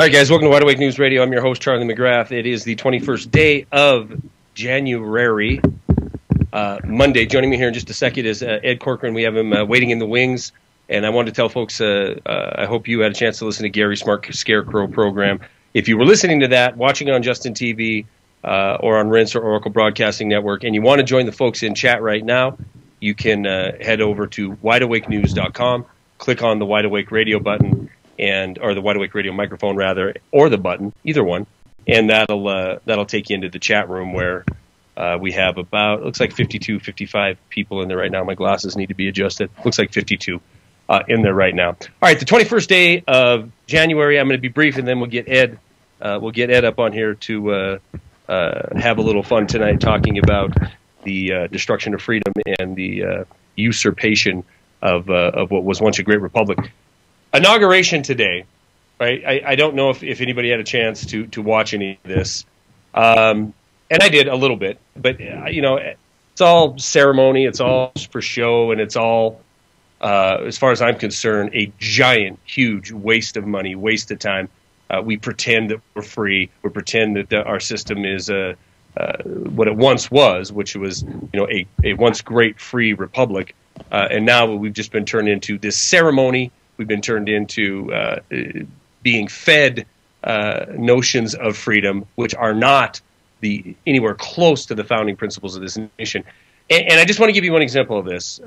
All right, guys, welcome to Wide Awake News Radio. I'm your host, Charlie McGrath. It is the 21st day of January, Monday. Joining me here in just a second is Ed Corcoran. We have him waiting in the wings, and I wanted to tell folks, I hope you had a chance to listen to Gary's Smart Scarecrow program. If you were listening to that, watching on Justin TV or on Rinse or Oracle Broadcasting Network, and you want to join the folks in chat right now, you can head over to wideawakenews.com, click on the Wide Awake Radio button, or the Wide Awake Radio microphone rather, or the button, either one, and that'll take you into the chat room where we have about, it looks like 52, 55 people in there right now. My glasses need to be adjusted. Looks like 52 in there right now. All right, the 21st day of January. I'm going to be brief, and then we'll get Ed up on here to have a little fun tonight talking about the destruction of freedom and the usurpation of what was once a great republic. Inauguration today, right? I don't know if anybody had a chance to watch any of this, and I did a little bit, but it's all ceremony, it's all for show, and it's all, as far as I'm concerned, a giant, huge waste of money, waste of time. We pretend that we're free. We pretend that our system is what it once was, which was a once great free republic, and now we've just been turned into this ceremony. We've been turned into being fed notions of freedom, which are not anywhere close to the founding principles of this nation. And I just want to give you one example of this.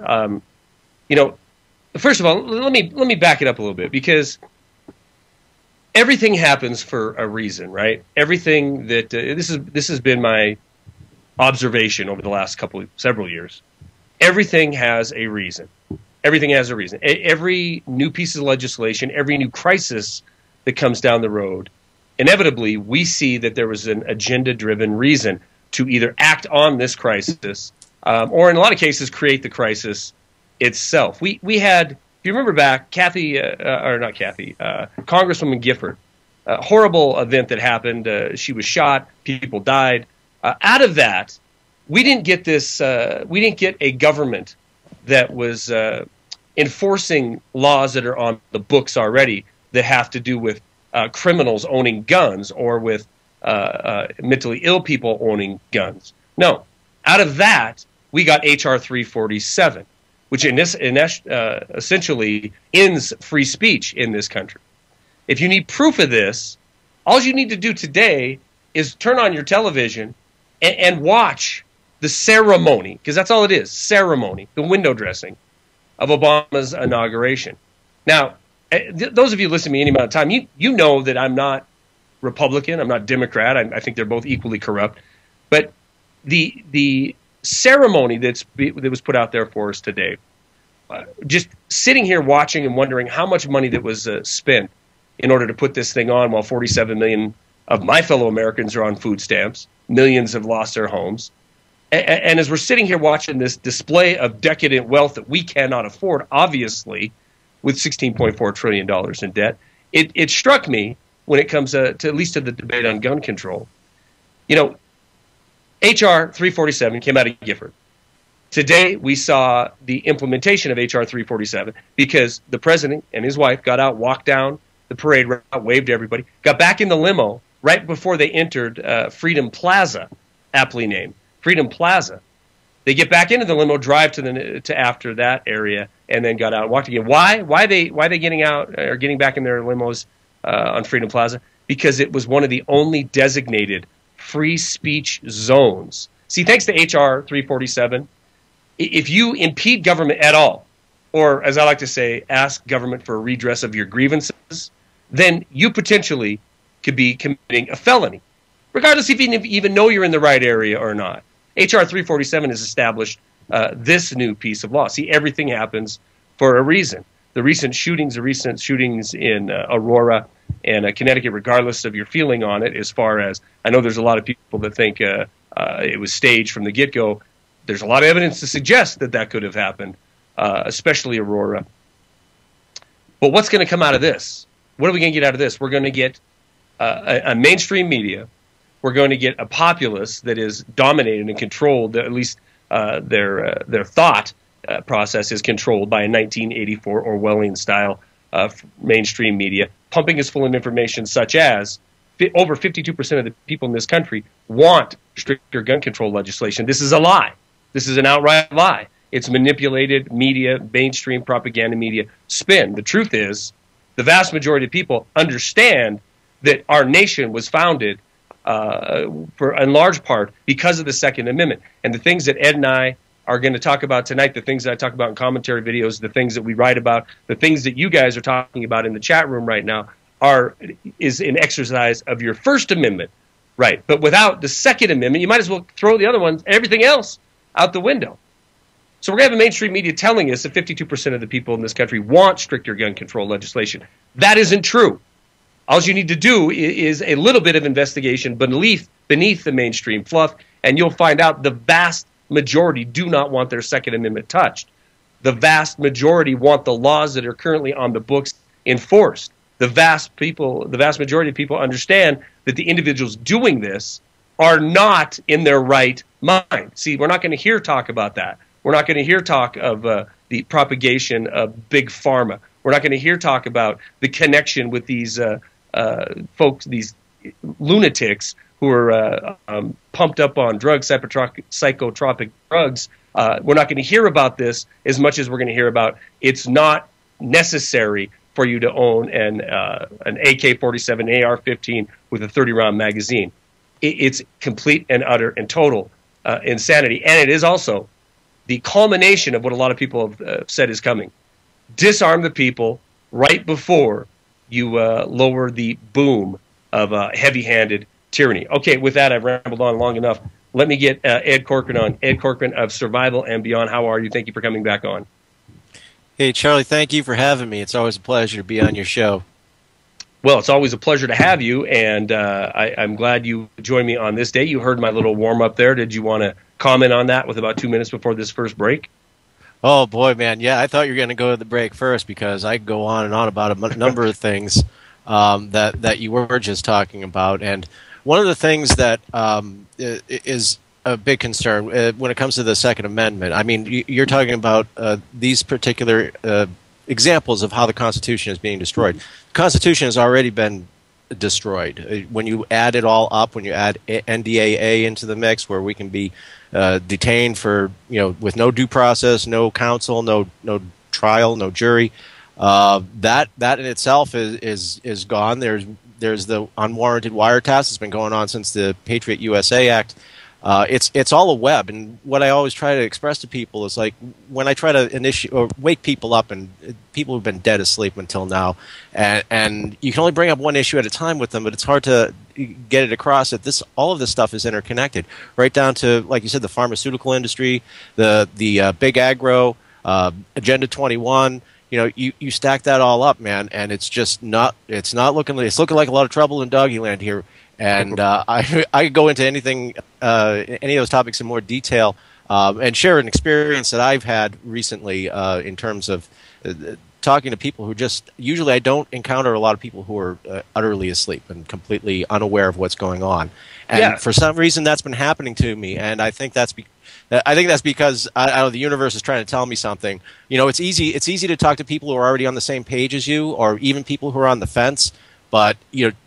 First of all, let me back it up a little bit, because everything happens for a reason, right? Everything that this has been my observation over the last several years. Everything has a reason. Everything has a reason. Every new piece of legislation, every new crisis that comes down the road, inevitably we see that there was an agenda-driven reason to either act on this crisis or in a lot of cases create the crisis itself. We had, if you remember back, Congresswoman Gifford, a horrible event that happened. She was shot. People died. Out of that, we didn't get this. We didn't get a government that was enforcing laws that are on the books already that have to do with criminals owning guns or with mentally ill people owning guns. No, out of that, we got hr2, which essentially ends free speech in this country. If you need proof of this, all you need to do today is turn on your television and watch the ceremony, because that's all it is, ceremony, the window dressing of Obama's inauguration. Now, those of you listening to me any amount of time, you know that I'm not Republican, I'm not Democrat, I think they're both equally corrupt, but the ceremony that was put out there for us today, just sitting here watching and wondering how much money that was spent in order to put this thing on while 47 million of my fellow Americans are on food stamps, millions have lost their homes. And as we're sitting here watching this display of decadent wealth that we cannot afford, obviously, with $16.4 trillion in debt, it struck me when it comes to at least to the debate on gun control. H.R. 347 came out of Gifford. Today, we saw the implementation of H.R. 347 because the president and his wife got out, walked down the parade route, waved to everybody, got back in the limo right before they entered Freedom Plaza, aptly named. Freedom Plaza. They get back into the limo, drive to after that area, and then got out and walked again. Why are they getting out or getting back in their limos on Freedom Plaza? Because it was one of the only designated free speech zones. See, thanks to H.R. 347, if you impede government at all, or as I like to say, ask government for a redress of your grievances, then you potentially could be committing a felony, regardless if you even know you're in the right area or not. H.R. 347 has established this new piece of law. See, everything happens for a reason. The recent shootings in Aurora and Connecticut, regardless of your feeling on it, as far as, I know there's a lot of people that think it was staged from the get-go. There's a lot of evidence to suggest that could have happened, especially Aurora. But what's going to come out of this? What are we going to get out of this? We're going to get a mainstream media. We're going to get a populace that is dominated and controlled, at least their thought process is controlled by a 1984 Orwellian style mainstream media. pumping us full of information such as over 52% of the people in this country want stricter gun control legislation. This is a lie. This is an outright lie. It's manipulated media, mainstream propaganda media spin. The truth is, the vast majority of people understand that our nation was founded in large part because of the Second Amendment. And the things that Ed and I are going to talk about tonight, the things that I talk about in commentary videos, the things that we write about, the things that you guys are talking about in the chat room right now is an exercise of your First Amendment right. But without the Second Amendment, you might as well throw the other ones, everything else, out the window. So we're going to have a mainstream media telling us that 52% of the people in this country want stricter gun control legislation. That isn't true. All you need to do is a little bit of investigation beneath the mainstream fluff, and you'll find out the vast majority do not want their Second Amendment touched. The vast majority want the laws that are currently on the books enforced. The vast majority of people understand that the individuals doing this are not in their right mind. See, we're not going to hear talk about that. We're not going to hear talk of the propagation of big pharma. We're not going to hear talk about the connection with these folks, these lunatics who are pumped up on drugs, psychotropic drugs. We're not going to hear about this as much as we're going to hear about it's not necessary for you to own an AK-47, AR-15 with a 30-round magazine. It's complete and utter and total insanity. And it is also the culmination of what a lot of people have said is coming. Disarm the people right before you lower the boom of heavy-handed tyranny. Okay, with that, I've rambled on long enough. Let me get Ed Corcoran on. Ed Corcoran of Survival and Beyond. How are you? Thank you for coming back on. Hey, Charlie, thank you for having me. It's always a pleasure to be on your show. Well, it's always a pleasure to have you, and I'm glad you joined me on this day. You heard my little warm-up there. Did you want to comment on that with about 2 minutes before this first break? Oh, boy, man. Yeah, I thought you were going to go to the break first because I could go on and on about a number of things that you were just talking about. And one of the things that is a big concern when it comes to the Second Amendment, I mean, you're talking about these particular examples of how the Constitution is being destroyed. The Constitution has already been destroyed. When you add it all up, when you add NDAA into the mix, where we can be detained for, with no due process, no counsel, no trial, no jury, that in itself is gone. There's the unwarranted wiretaps that's been going on since the Patriot USA Act. It's all a web, and what I always try to express to people is, like, when I try to wake people up, and people who've been dead asleep until now, and you can only bring up one issue at a time with them, but it's hard to get it across that all of this stuff is interconnected, right down to, like you said, the pharmaceutical industry, the big agro, Agenda 21. You stack that all up, man, and it's just not. It's looking like a lot of trouble in Doggyland here. And I could go into any of those topics in more detail and share an experience that I've had recently in terms of talking to people who usually I don't encounter a lot of people who are utterly asleep and completely unaware of what's going on. And for some reason that's been happening to me, and I think that's because the universe is trying to tell me something. It's easy to talk to people who are already on the same page as you, or even people who are on the fence. But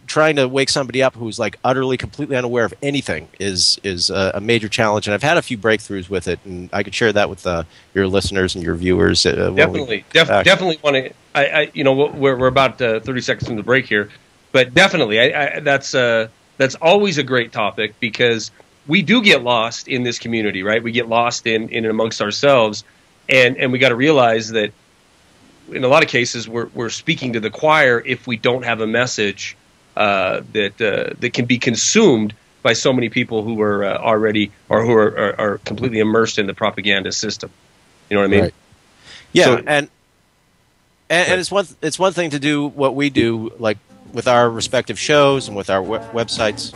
trying to wake somebody up who's like utterly, completely unaware of anything is a major challenge. And I've had a few breakthroughs with it, and I could share that with your listeners and your viewers. Definitely want to. We're about 30 seconds from the break here, but definitely, that's always a great topic, because we do get lost in this community, right? We get lost in and amongst ourselves, and we got to realize that in a lot of cases we're speaking to the choir if we don't have a message that can be consumed by so many people who are already, or who are completely immersed in the propaganda system. You know what I mean? Right. Yeah, so, and it's one thing to do what we do, like with our respective shows and with our websites.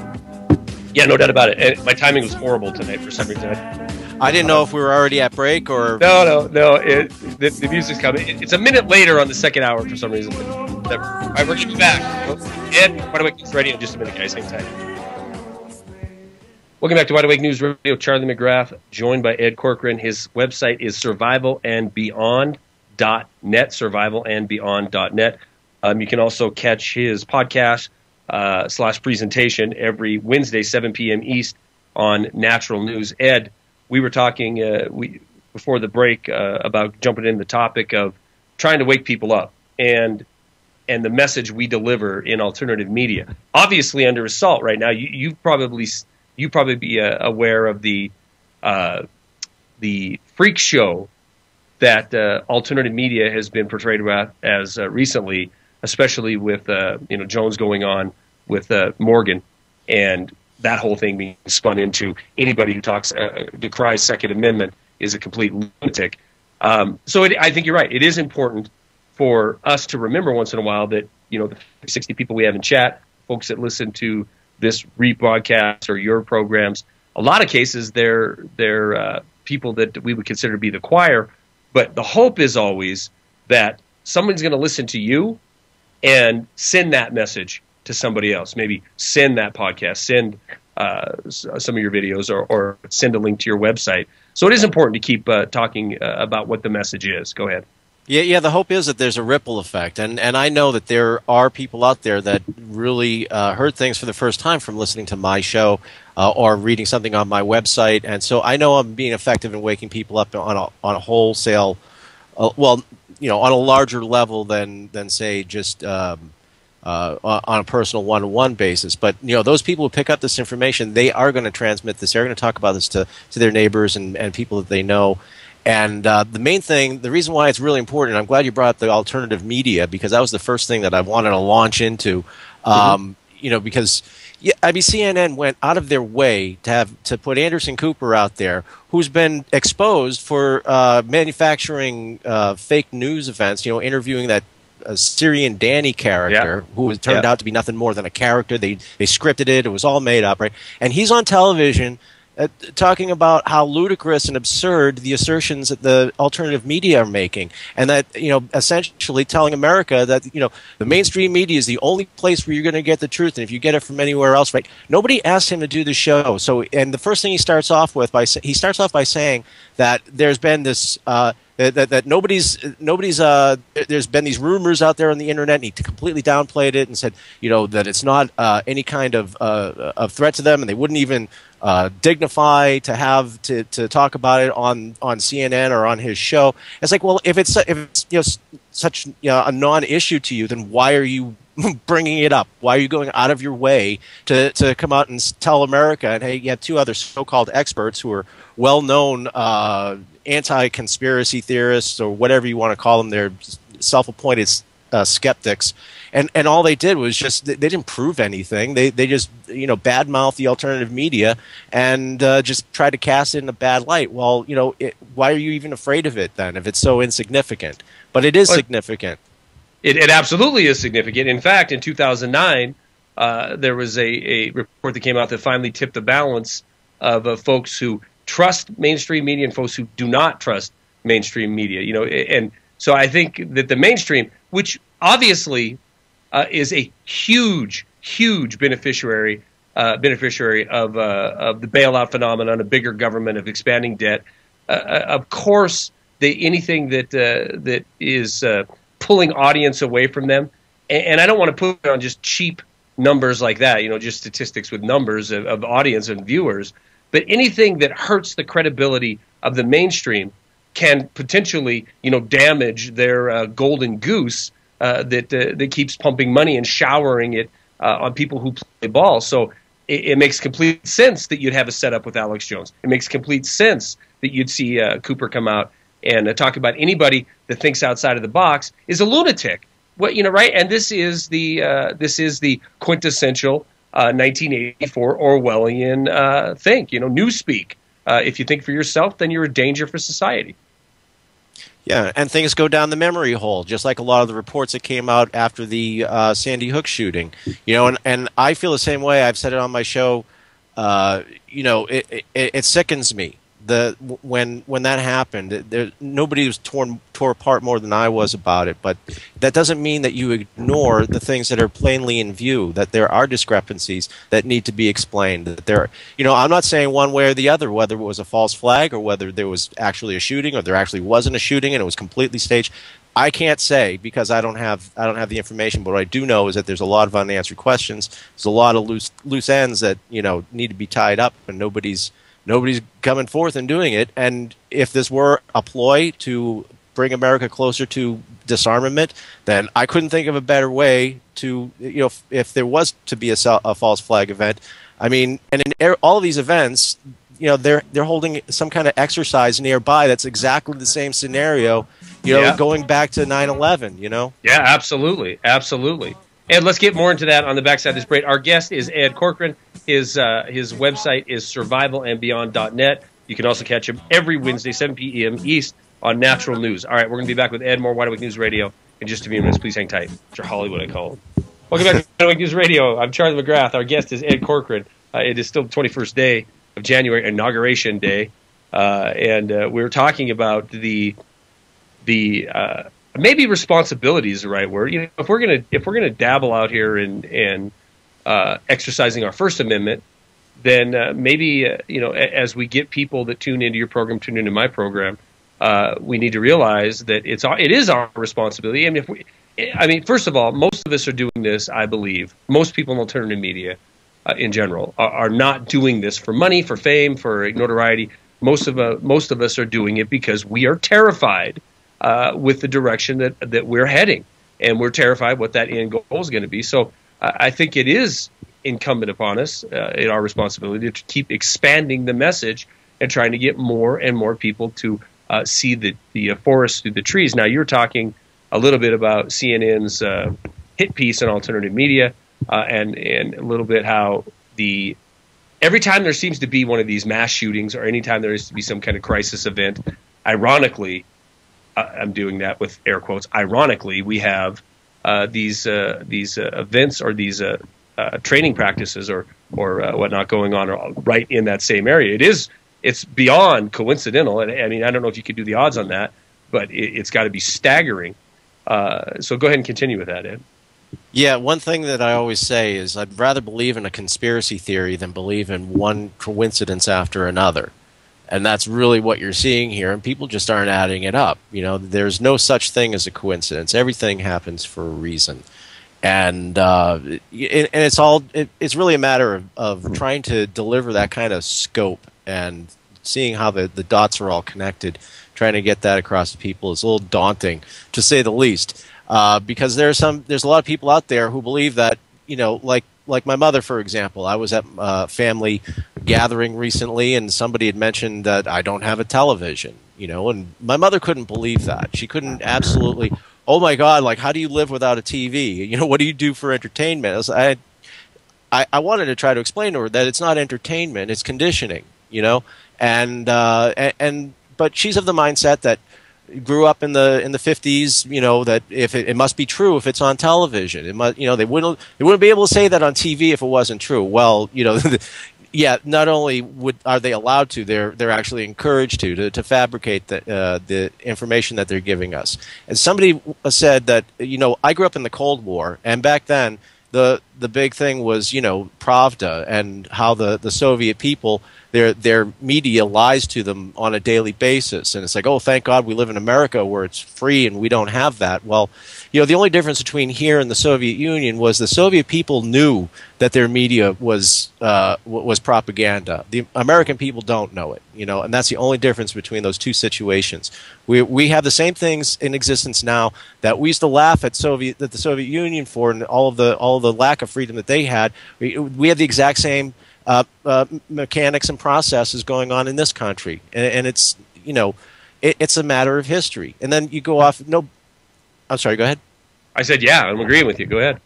Yeah, no doubt about it. And my timing was horrible tonight for some reason. I didn't know if we were already at break or... No. The music's coming. It's a minute later on the second hour for some reason. All right, we're getting back. Ed, Wide Awake News Radio in just a minute, guys. Hang tight. Welcome back to Wide Awake News Radio. Charlie McGrath, joined by Ed Corcoran. His website is survivalandbeyond.net, survivalandbeyond.net. You can also catch his podcast / presentation every Wednesday, 7 p.m. East on Natural News. Ed, we were talking before the break about jumping in the topic of trying to wake people up and the message we deliver in alternative media. Obviously under assault right now. You probably be aware of the freak show that alternative media has been portrayed as recently, especially with Jones going on with Morgan, and that whole thing being spun into anybody who decries Second Amendment is a complete lunatic. I think you're right. It is important for us to remember once in a while that the 60 people we have in chat, folks that listen to this rebroadcast or your programs, a lot of cases they're people that we would consider to be the choir. But the hope is always that someone's going to listen to you and send that message to somebody else. Maybe send that podcast, send some of your videos, or send a link to your website. So it is important to keep talking about what the message is. Go ahead. Yeah. The hope is that there's a ripple effect, and I know that there are people out there that really heard things for the first time from listening to my show or reading something on my website, and so I know I'm being effective in waking people up on a wholesale, on a larger level than say just on a personal one-to-one basis. But those people who pick up this information, they are going to transmit this. They're going to talk about this to their neighbors and people that they know. And the main thing, the reason why it's really important, and I'm glad you brought up the alternative media, because that was the first thing that I wanted to launch into, because CNN went out of their way to put Anderson Cooper out there, who's been exposed for manufacturing fake news events, interviewing that Syrian Danny character, who turned out to be nothing more than a character. They scripted it. It was all made up, right? And he's on television talking about how ludicrous and absurd the assertions that the alternative media are making, and that essentially telling America that the mainstream media is the only place where you're going to get the truth, and if you get it from anywhere else, right? Nobody asked him to do the show. So, and the first thing he starts off by saying that there's been this that nobody's there's been these rumors out there on the internet, and he completely downplayed it and said that it's not any kind of threat to them, and they wouldn't even dignify to have to talk about it on CNN or on his show. It's like, well, if it's such a non-issue to you, then why are you bringing it up? Why are you going out of your way to come out and tell America? And hey, you have two other so-called experts who are well-known anti-conspiracy theorists, or whatever you want to call them. They're self-appointed skeptics, and all they did was just they didn't prove anything. They just badmouth the alternative media and just try to cast it in a bad light. Well, why are you even afraid of it then if it's so insignificant? But it is significant. It absolutely is significant. In fact, in 2009, there was a report that came out that finally tipped the balance of folks who trust mainstream media and folks who do not trust mainstream media. And so I think that the mainstream, which obviously is a huge beneficiary of the bailout phenomenon, a bigger government, of expanding debt, of course, anything that is pulling audience away from them. And I don't want to put it on just cheap numbers like that, just statistics with numbers of audience and viewers. But anything that hurts the credibility of the mainstream can potentially, damage their golden goose that keeps pumping money and showering it on people who play ball. So it makes complete sense that you'd have a setup with Alex Jones. It makes complete sense that you'd see Cooper come out and talk about anybody that thinks outside of the box is a lunatic. Right? And this is the quintessential 1984 Orwellian think. Newspeak. If you think for yourself, then you're a danger for society. Yeah, and things go down the memory hole, just like a lot of the reports that came out after the Sandy Hook shooting. And I feel the same way. I've said it on my show. It sickens me. When that happened, nobody was tore apart more than I was about it. But that doesn't mean that you ignore the things that are plainly in view. That there are discrepancies that need to be explained. That I'm not saying one way or the other whether it was a false flag or whether there was actually a shooting or there actually wasn't a shooting and it was completely staged. I can't say because I don't have the information. But what I do know is that there's a lot of unanswered questions. There's a lot of loose ends that need to be tied up, and nobody's coming forth and doing it. And if this were a ploy to bring America closer to disarmament, then I couldn't think of a better way to, if there was to be a false flag event. I mean, and in all of these events, they're holding some kind of exercise nearby that's exactly the same scenario, going back to 9/11, Yeah, absolutely. Absolutely. And let's get more into that on the backside of this break. Our guest is Ed Corcoran. His website is survivalandbeyond.net. You can also catch him every Wednesday, 7 p.m. East on Natural News. All right, we're going to be back with Ed, more Wide Awake News Radio in just a few minutes. Please hang tight. Mr. Hollywood, I call him. Welcome back to Wide Awake News Radio. I'm Charlie McGrath. Our guest is Ed Corcoran. It is still the 21st day of January, Inauguration Day, and we were talking about the maybe responsibility is the right word. If we're gonna dabble out here and exercising our First Amendment, then maybe as we get people that tune into your program, tune into my program, we need to realize that it is our responsibility. I mean, first of all, most of us are doing this. I believe most people in alternative media, in general, are not doing this for money, for fame, for notoriety. Most of us are doing it because we are terrified with the direction that we're heading, and we're terrified what that end goal is going to be. So I think it is incumbent upon us, in our responsibility, to keep expanding the message and trying to get more and more people to see the forest through the trees. Now, you're talking a little bit about CNN's hit piece on alternative media, and a little bit how every time there seems to be one of these mass shootings, or anytime there is to be some kind of crisis event, ironically, I'm doing that with air quotes, ironically, we have these events or these training practices or whatnot going on right in that same area. It's beyond coincidental. And I mean, I don't know if you could do the odds on that, but it's got to be staggering. So go ahead and continue with that, Ed. Yeah, one thing that I always say is I'd rather believe in a conspiracy theory than believe in one coincidence after another. And that's really what you're seeing here, and people just aren't adding it up. There's no such thing as a coincidence. Everything happens for a reason. And it's really a matter of trying to deliver that kind of scope and seeing how the dots are all connected. Trying to get that across to people is a little daunting, to say the least. Because there's a lot of people out there who believe that, like my mother, for example. I was at a family gathering recently, and somebody had mentioned that I don't have a television, and my mother couldn't believe that. She couldn't absolutely, oh my God, like, how do you live without a TV? What do you do for entertainment? I wanted to try to explain to her that it's not entertainment, it's conditioning, but she's of the mindset that grew up in the 50s, that if it must be true if it's on television. It must, they wouldn't be able to say that on TV if it wasn't true. Well, yeah, not only are they allowed to, they're actually encouraged to fabricate the information that they're giving us. And somebody said that, I grew up in the Cold War, and back then the big thing was, Pravda, and how the Soviet people, their media lies to them on a daily basis. And it's like, oh, thank God we live in America where it's free and we don't have that. Well, the only difference between here and the Soviet Union was the Soviet people knew that their media was propaganda. The American people don't know it, and that's the only difference between those two situations. We have the same things in existence now that we used to laugh at the Soviet Union for, and all of the lack of freedom that they had. We have the exact same mechanics and processes going on in this country, and it's it's a matter of history. And then you go off. No, I'm sorry. Go ahead. I said, yeah, I'm agreeing with you. Go ahead.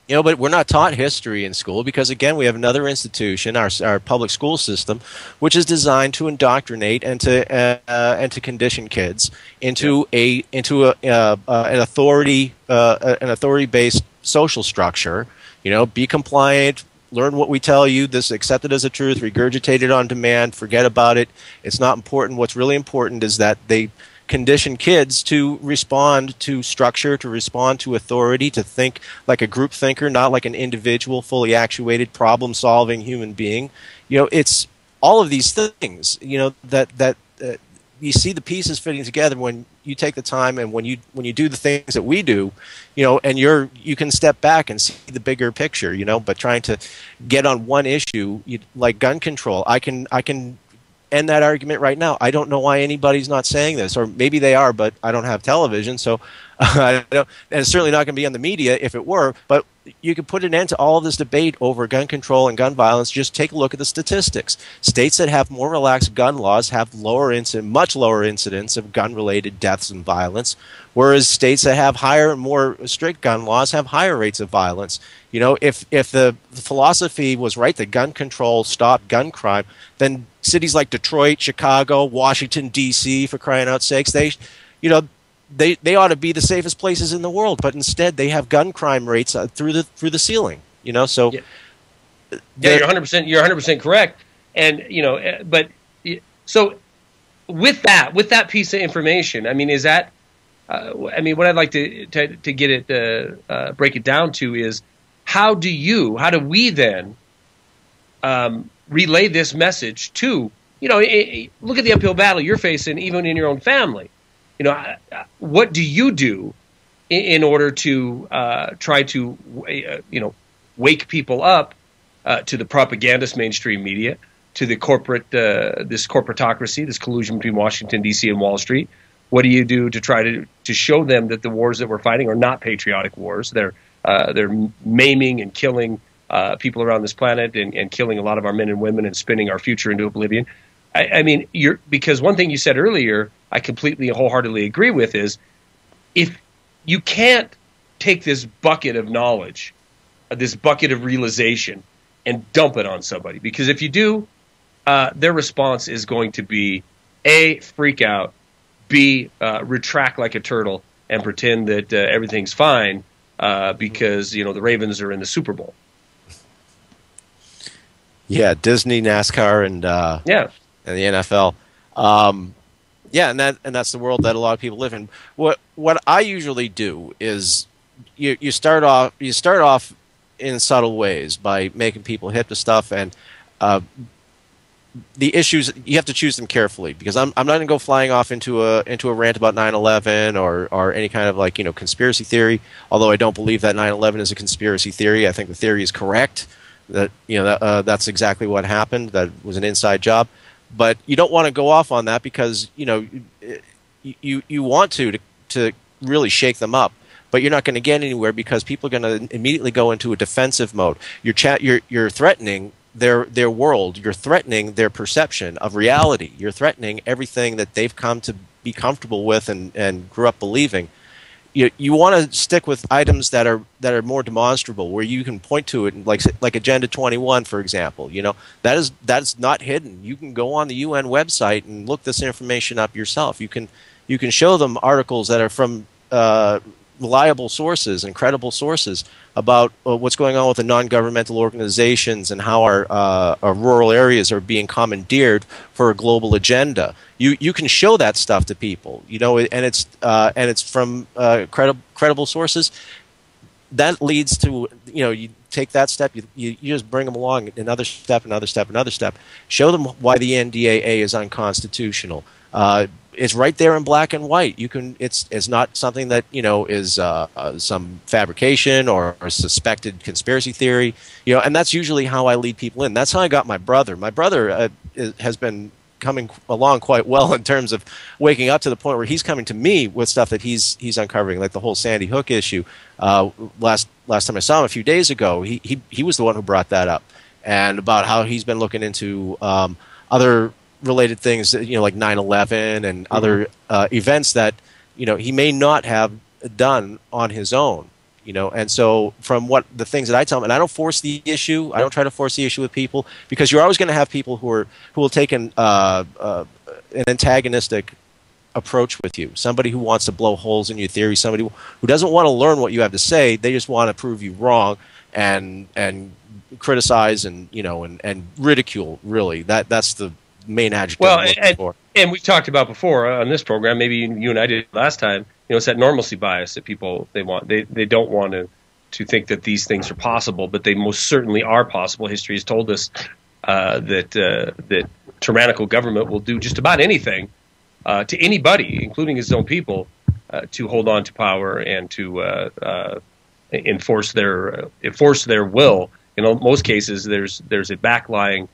But we're not taught history in school because, again, we have another institution, our public school system, which is designed to indoctrinate and to condition kids into an authority-based social structure. Be compliant. Learn what we tell you. This accept it as a truth. Regurgitate it on demand. Forget about it. It's not important. What's really important is that they condition kids to respond to structure, to respond to authority, to think like a group thinker, not like an individual, fully actuated, problem-solving human being. It's all of these things. you see the pieces fitting together when you take the time and when you do the things that we do, and you can step back and see the bigger picture, but trying to get on one issue, like gun control, I can end that argument right now. I don't know why anybody's not saying this, or maybe they are, but I don't have television, so I don't, and it's certainly not going to be on the media if it were, but you could put an end to all of this debate over gun control and gun violence. Just take a look at the statistics. States that have more relaxed gun laws have much lower incidence of gun-related deaths and violence, whereas states that have higher and more strict gun laws have higher rates of violence. If the philosophy was right that gun control stopped gun crime, then cities like Detroit, Chicago, Washington, D.C., for crying out sakes, they ought to be the safest places in the world, but instead they have gun crime rates through the ceiling. So yeah, you're 100% correct. And but so with that piece of information, I mean, is that what I'd like to get it break it down to is how do we then relay this message to look at the uphill battle you're facing even in your own family. What do you do in order to try to, wake people up to the propagandist mainstream media, to the corporate, this corporatocracy, this collusion between Washington, D.C. and Wall Street? What do you do to try to show them that the wars that we're fighting are not patriotic wars? They're maiming and killing people around this planet and killing a lot of our men and women and spinning our future into oblivion. I mean, because one thing you said earlier, I completely and wholeheartedly agree with, is if you can't take this bucket of knowledge, this bucket of realization, and dump it on somebody, because if you do, their response is going to be A, freak out, B, retract like a turtle and pretend that everything's fine because the Ravens are in the Super Bowl. Yeah, Disney, NASCAR, and and the NFL. And that's the world that a lot of people live in. What I usually do is you start off in subtle ways by making people hip to stuff, and the issues, you have to choose them carefully, because I'm not going to go flying off into a rant about 9/11 or any kind of conspiracy theory. Although I don't believe that 9/11 is a conspiracy theory. I think the theory is correct. That that's exactly what happened. That was an inside job. But you don't want to go off on that because you want to really shake them up, but you're not going to get anywhere because people are going to immediately go into a defensive mode. You're threatening their world. You're threatening their perception of reality. You're threatening everything that they've come to be comfortable with and grew up believing. You want to stick with items that are more demonstrable, where you can point to it, like Agenda 21, for example. That's not hidden. You can go on the UN website and look this information up yourself. You can show them articles that are from reliable sources and credible sources about what's going on with the non-governmental organizations and how our rural areas are being commandeered for a global agenda. You can show that stuff to people, and it's from credible sources. That leads to, you take that step, you just bring them along, another step, another step, another step. Show them why the NDAA is unconstitutional. It's right there in black and white. It's not something that is some fabrication or suspected conspiracy theory. And that's usually how I lead people in. That's how I got my brother. My brother has been coming along quite well in terms of waking up to the point where he's coming to me with stuff that he's uncovering, like the whole Sandy Hook issue. Last time I saw him a few days ago, he was the one who brought that up, and about how he's been looking into other related things, like 9/11 and other events that he may not have done on his own. And so from the things that I tell them, and I don't force the issue, I don't try to force the issue with people, because you're always going to have people who will take an antagonistic approach with you. Somebody who wants to blow holes in your theory, somebody who doesn't want to learn what you have to say, they just want to prove you wrong and criticize and ridicule. Really, that's the main adjective I'm looking for. And we talked about before on this program, maybe you and I did last time, it's that normalcy bias that people, they don't want to think that these things are possible, but they most certainly are possible. History has told us that tyrannical government will do just about anything to anybody, including his own people, to hold on to power and to enforce their will. In most cases, there's a backlying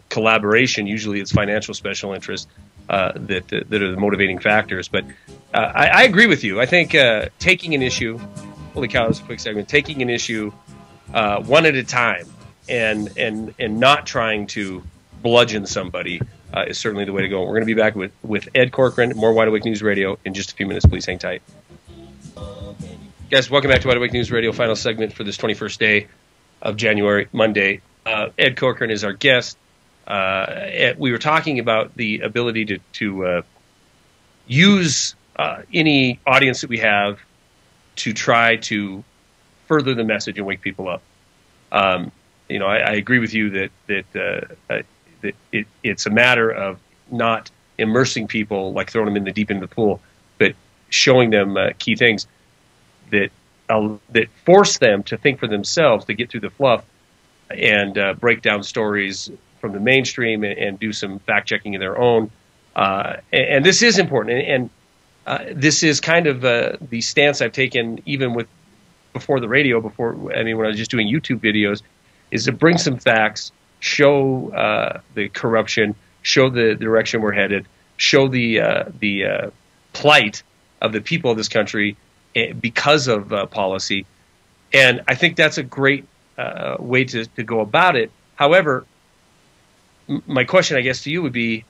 collaboration. Usually, it's financial special interest that are the motivating factors. But I agree with you. I think taking an issue. Holy cow! That was a quick segment. Taking an issue one at a time and not trying to bludgeon somebody is certainly the way to go. We're going to be back with Ed Corcoran, more Wide Awake News Radio, in just a few minutes. Please hang tight. Guys, welcome back to Wide Awake News Radio, final segment for this 21st day of January, Monday. Ed Corcoran is our guest. We were talking about the ability to use any audience that we have to try to further the message and wake people up. I agree with you that it's a matter of not immersing people, like throwing them in the deep end of the pool, but showing them key things that force them to think for themselves, to get through the fluff and break down stories from the mainstream and do some fact checking of their own. And this is important, and this is kind of the stance I've taken even before the radio. When I was just doing YouTube videos, is to bring some facts, show the corruption, show the direction we're headed, show the plight of the people of this country because of policy. And I think that's a great way to go about it. However, my question, I guess, to you would be,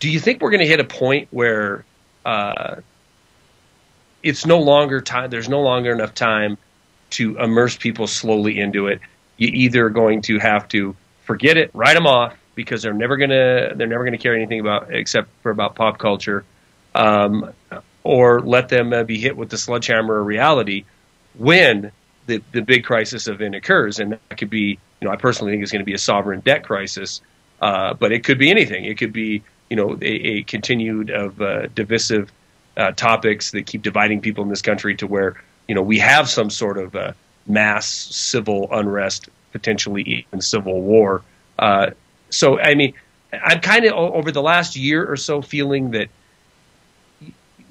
do you think we're going to hit a point where it's no longer time, there's no longer enough time to immerse people slowly into it? You're either going to have to forget it, write them off, because they're never gonna care anything except for pop culture, or let them be hit with the sledgehammer of reality when the big crisis event occurs. And that could be, I personally think it's going to be a sovereign debt crisis, but it could be anything. It could be, a continued of divisive topics that keep dividing people in this country to where, we have some sort of mass civil unrest, potentially even civil war. So, I mean, I'm kind of over the last year or so feeling that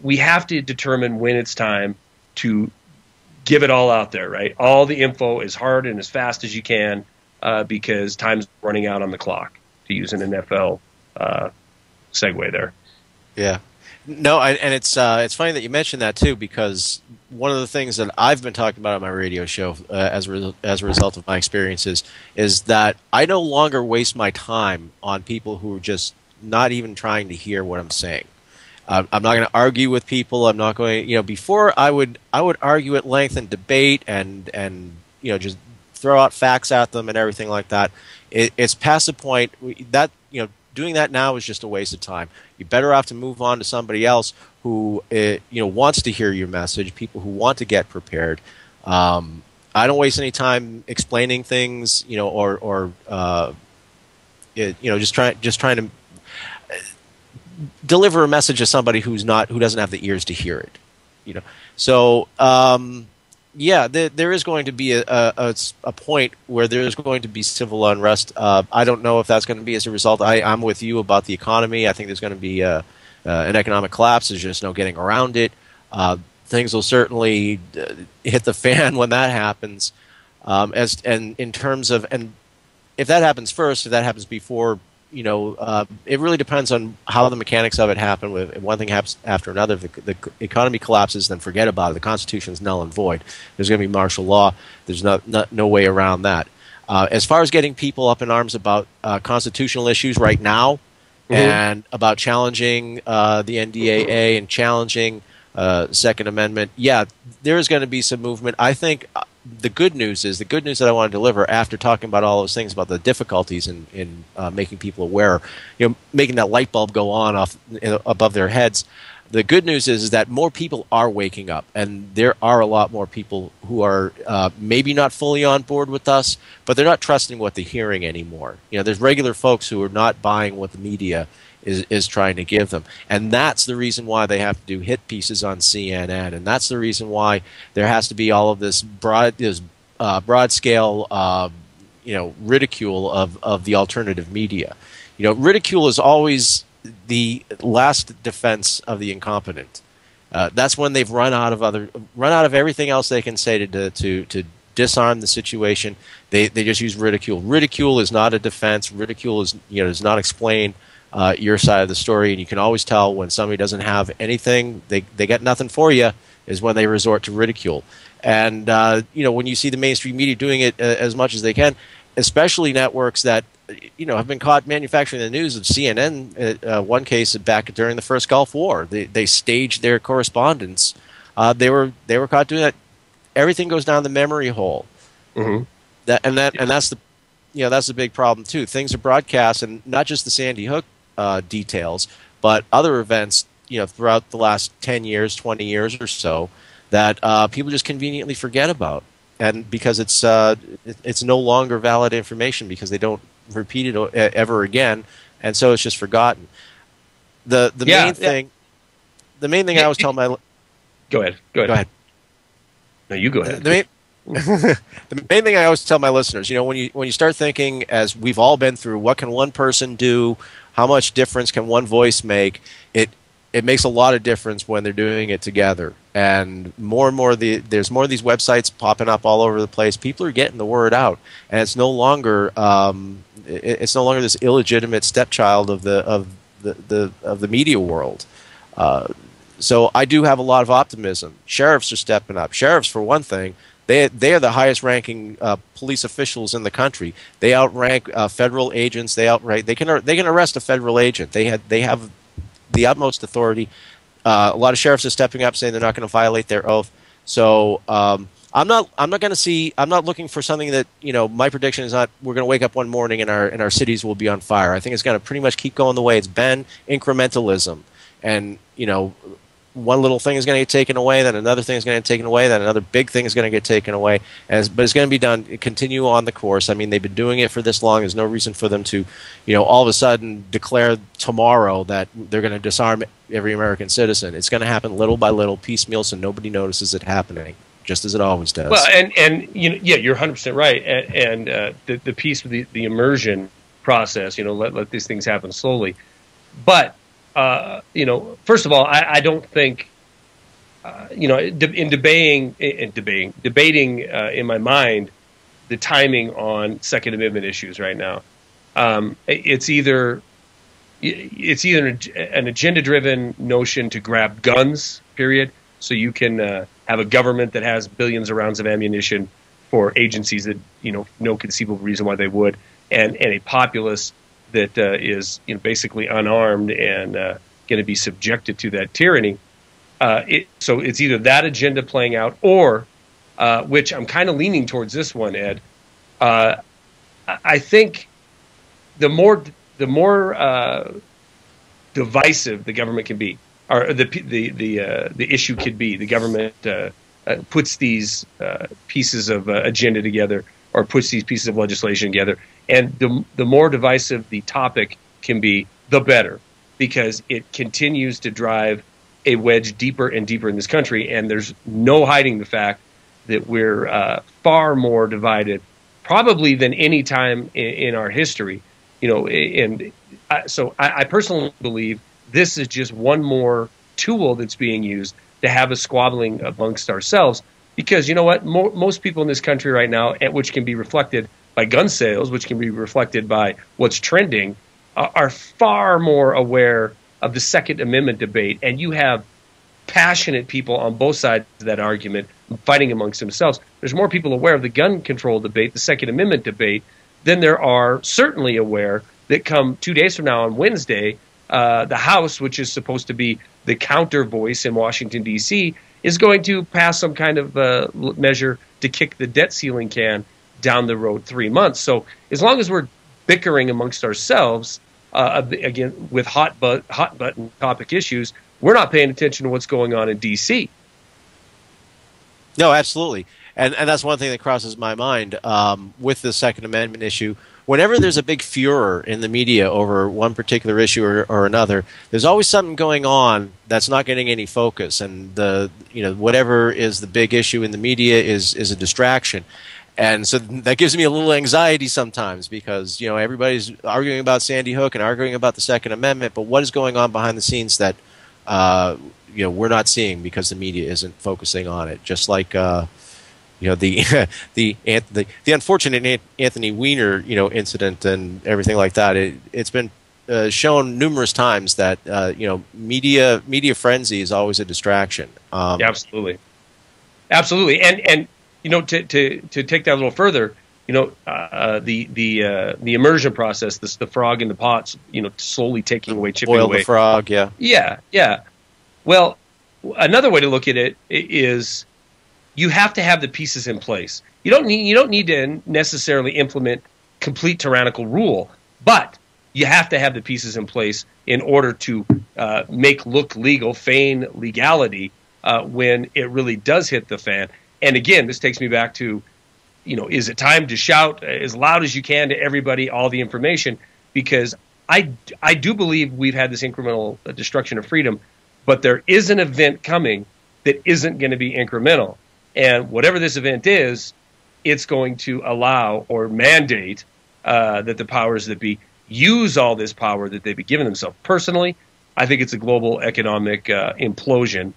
we have to determine when it's time to give it all out there, right? All the info as hard and as fast as you can, because time's running out on the clock, to use an NFL segue there. Yeah. No, and it's funny that you mentioned that too, because one of the things that I've been talking about on my radio show as a result of my experiences is that I no longer waste my time on people who are just not even trying to hear what I'm saying. I'm not going to argue with people. I'm not going. Before I would argue at length and debate and just throw out facts at them and everything like that. It's past the point that doing that now is just a waste of time. You're better off to move on to somebody else who wants to hear your message, people who want to get prepared. I don't waste any time explaining things, or just trying to deliver a message to somebody who doesn't have the ears to hear it. So there is going to be a point where there's going to be civil unrest. I don't know if that's going to be as a result. I'm with you about the economy. I think there's going to be an economic collapse. There's just no getting around it. Things will certainly hit the fan when that happens. And if that happens first, if that happens before, it really depends on how the mechanics of it happen. If one thing happens after another, if the economy collapses, then forget about it. The Constitution is null and void. There's going to be martial law. There's no way around that. As far as getting people up in arms about constitutional issues right now, and about challenging the NDAA and challenging Second Amendment, there is going to be some movement. I think the good news that I want to deliver after talking about all those things about the difficulties in making people aware, making that light bulb go on above their heads. The good news is that more people are waking up, and there are a lot more people who are maybe not fully on board with us, but they're not trusting what they're hearing anymore. There's regular folks who are not buying what the media is trying to give them, and that's the reason why they have to do hit pieces on CNN, and that's the reason why there has to be all of this broad scale ridicule of the alternative media. Ridicule is always the last defense of the incompetent. That's when they've run out of everything else they can say to disarm the situation. They just use ridicule. Ridicule is not a defense. Ridicule does not explain your side of the story, and you can always tell when somebody doesn't have anything, they got nothing for you, is when they resort to ridicule. And when you see the mainstream media doing it as much as they can, especially networks that have been caught manufacturing the news of CNN. One case back during the first Gulf War, they staged their correspondence. They were caught doing that. Everything goes down the memory hole. Mm-hmm. That's the big problem too. Things are broadcast, and not just the Sandy Hook details, but other events throughout the last 10 years, 20 years or so that people just conveniently forget about, and because it's no longer valid information because they don't repeat it ever again, and so it's just forgotten. The main thing I always tell my Go ahead. No, you go ahead. The main thing I always tell my listeners, when you start thinking, as we've all been through, what can one person do? How much difference can one voice make? It makes a lot of difference when they're doing it together. And more and more, there's more of these websites popping up all over the place. People are getting the word out, and it's no longer this illegitimate stepchild of the media world. So I do have a lot of optimism. Sheriffs are stepping up. Sheriffs, for one thing, they are the highest-ranking police officials in the country. They outrank federal agents. They can arrest a federal agent. They have the utmost authority. A lot of sheriffs are stepping up, saying they're not going to violate their oath. So I'm not looking for something that my prediction is not. We're going to wake up one morning and our cities will be on fire. I think it's going to pretty much keep going the way it's been. Incrementalism, and one little thing is going to get taken away, then another thing is going to get taken away, then another big thing is going to get taken away. But it's going to be done. Continue on the course. I mean, they've been doing it for this long. There's no reason for them to, all of a sudden declare tomorrow that they're going to disarm every American citizen. It's going to happen little by little, piecemeal, so nobody notices it happening, just as it always does. Well, and you're 100% right. And the piece of the immersion process, let these things happen slowly, but. First of all, I don't think, in debating in my mind the timing on Second Amendment issues right now. It's either an agenda-driven notion to grab guns, period, so you can have a government that has billions of rounds of ammunition for agencies that no conceivable reason why they would, and a populace that is basically unarmed and going to be subjected to that tyranny. So it's either that agenda playing out, or which I'm kind of leaning towards this one, Ed. I think the more divisive the government can be, or the issue could be, the government puts these pieces of agenda together, or puts these pieces of legislation together. And the more divisive the topic can be, the better, because it continues to drive a wedge deeper and deeper in this country. And there's no hiding the fact that we're far more divided, probably than any time in our history. So I personally believe this is just one more tool that's being used to have a squabbling amongst ourselves. Because you know what? Most people in this country right now, which can be reflected by gun sales, which can be reflected by what's trending, are far more aware of the Second Amendment debate. And you have passionate people on both sides of that argument fighting amongst themselves. There's more people aware of the gun control debate, the Second Amendment debate, than there are certainly aware that come 2 days from now on Wednesday, the House, which is supposed to be the counter voice in Washington, D.C., is going to pass some kind of measure to kick the debt ceiling can down the road 3 months. So as long as we're bickering amongst ourselves, again, with hot button topic issues, we're not paying attention to what's going on in D.C. No, absolutely. And that's one thing that crosses my mind with the Second Amendment issue. Whenever there's a big furor in the media over one particular issue or another, there's always something going on that's not getting any focus, and whatever is the big issue in the media is a distraction. And so that gives me a little anxiety sometimes because, everybody's arguing about Sandy Hook and arguing about the Second Amendment, but what is going on behind the scenes that, we're not seeing because the media isn't focusing on it? Just like, the unfortunate Anthony Weiner, incident and everything like that. It's been shown numerous times that, media frenzy is always a distraction. Absolutely. Absolutely. And to take that a little further, the immersion process, the frog in the pots, slowly taking away, chipping away. Boil the frog, yeah. Yeah. Well, another way to look at it is you have to have the pieces in place. You don't need to necessarily implement complete tyrannical rule, but you have to have the pieces in place in order to make look legal, feign legality when it really does hit the fan. And again, this takes me back to, is it time to shout as loud as you can to everybody all the information? Because I do believe we've had this incremental destruction of freedom, but there is an event coming that isn't going to be incremental. And whatever this event is, it's going to allow or mandate that the powers that be use all this power that they've been giving themselves. Personally, I think it's a global economic implosion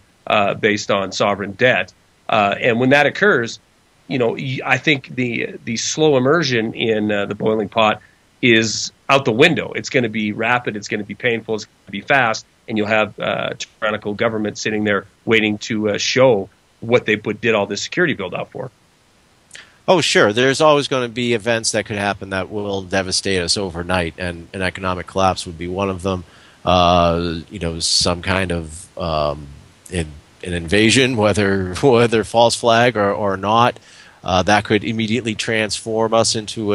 based on sovereign debt. And when that occurs, I think the slow immersion in the boiling pot is out the window. It's going to be rapid. It's going to be painful. It's going to be fast. And you'll have tyrannical government sitting there waiting to show what they did all this security build out for. Oh, sure. There's always going to be events that could happen that will devastate us overnight, and an economic collapse would be one of them. Some kind of an invasion, whether false flag or not, that could immediately transform us into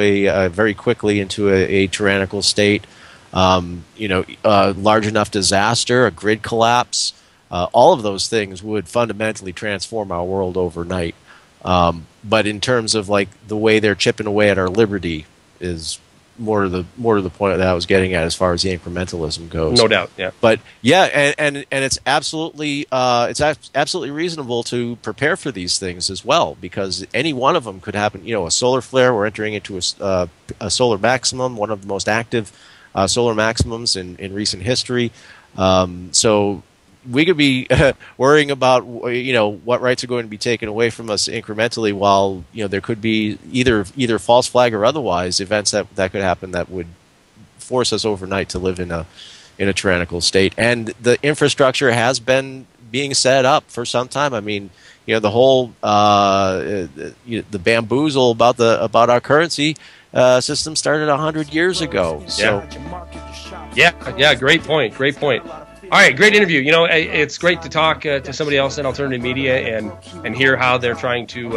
very quickly into a tyrannical state. Large enough disaster, a grid collapse, all of those things would fundamentally transform our world overnight. But in terms of like the way they're chipping away at our liberty is more to the point that I was getting at as far as the incrementalism goes. No doubt, yeah. But yeah, and it's absolutely reasonable to prepare for these things as well, because any one of them could happen. A solar flare. We're entering into a solar maximum, one of the most active solar maximums in recent history. So we could be worrying about what rights are going to be taken away from us incrementally, while there could be either false flag or otherwise events that could happen that would force us overnight to live in a tyrannical state. And the infrastructure has been being set up for some time. I mean, the whole the bamboozle about our currency system started 100 years ago. So yeah, great point. All right, great interview. It's great to talk to somebody else in alternative media and hear how they're trying to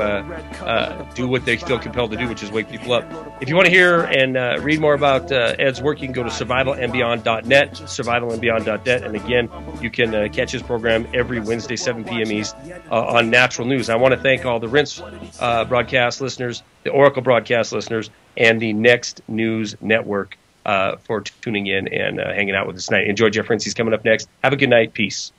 do what they feel compelled to do, which is wake people up. If you want to hear and read more about Ed's work, you can go to survivalandbeyond.net, survivalandbeyond.net. And again, you can catch his program every Wednesday, 7 p.m. East on Natural News. I want to thank all the Rinse broadcast listeners, the Oracle broadcast listeners, and the Next News Network for tuning in and hanging out with us tonight. Enjoy Jeff Rincey's coming up next. Have a good night. Peace.